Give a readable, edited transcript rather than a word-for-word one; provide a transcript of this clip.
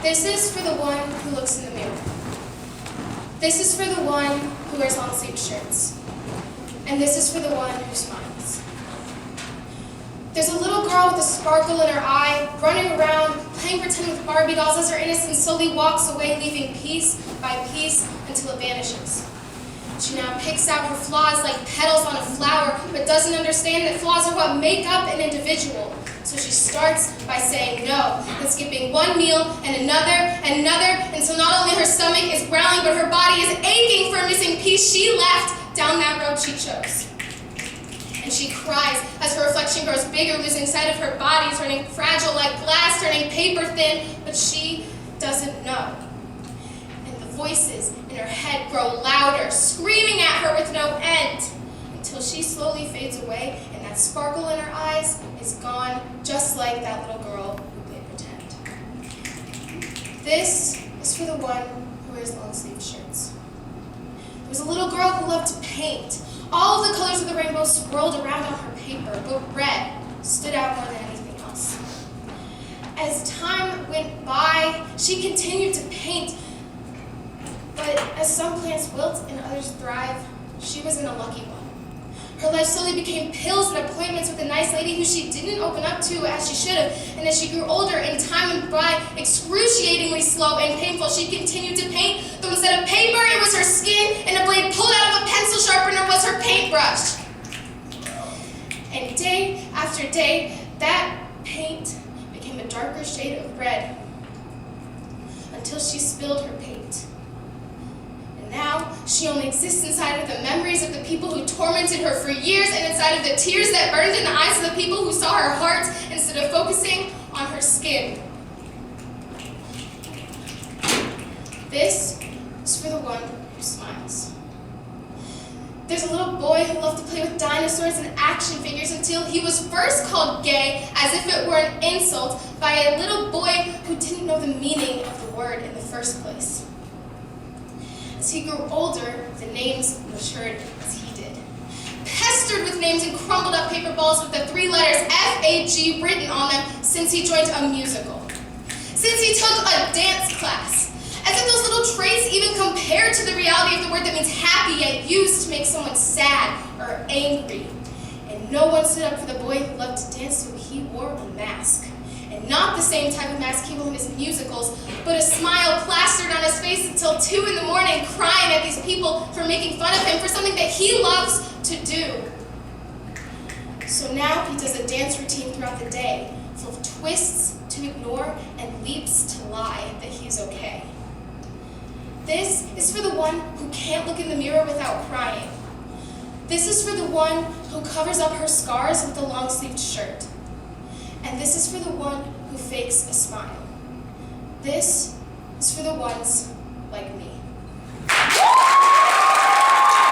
This is for the one who looks in the mirror. This is for the one who wears long-sleeved shirts. And this is for the one who smiles. There's a little girl with a sparkle in her eye, running around, playing pretend with Barbie dolls as her innocence slowly walks away, leaving piece by piece until it vanishes. She now picks out her flaws like petals on a flower, but doesn't understand that flaws are what make up an individual. So she starts by saying no, and skipping one meal and another, until not only her stomach is growling, but her body is aching for a missing piece she left down that road she chose. And she cries as her reflection grows bigger, losing sight of her body, turning fragile like glass, turning paper thin, but she doesn't know. And the voices in her head grow louder, screaming at her with no end, until she slowly fades away, and that sparkle in her eyes is gone, just like that little girl who played pretend. This is for the one who wears long-sleeved shirts. There was a little girl who loved to paint. All of the colors of the rainbow swirled around on her paper, but red stood out more than anything else. As time went by, she continued to paint, but as some plants wilt and others thrive, she wasn't a lucky one. Her life slowly became pills and appointments with a nice lady who she didn't open up to as she should have, and as she grew older and time went by, excruciatingly slow and painful, she continued to paint, though instead of paper, it was her skin, and a blade pulled out of a pencil sharpener was her paintbrush. And day after day, that paint became a darker shade of red, until she spilled her paint. Now, she only exists inside of the memories of the people who tormented her for years, and inside of the tears that burned in the eyes of the people who saw her heart instead of focusing on her skin. This is for the one who smiles. There's a little boy who loved to play with dinosaurs and action figures until he was first called gay, as if it were an insult, by a little boy who didn't know the meaning of the word in the first place. As he grew older, the names matured as he did. Pestered with names and crumpled up paper balls with the 3 letters F-A-G written on them since he joined a musical. Since he took a dance class. As if those little traits even compared to the reality of the word that means happy yet used to make someone sad or angry. And no one stood up for the boy who loved to dance, so he wore a mask. And not the same type of mask he wore in his musicals, but a smile plastered on his face until 2 in the morning, crying at these people for making fun of him for something that he loves to do. So now he does a dance routine throughout the day, full of twists to ignore and leaps to lie that he's okay. This is for the one who can't look in the mirror without crying. This is for the one who covers up her scars with a long-sleeved shirt. And this is for the one who fakes a smile. This is for the ones like me.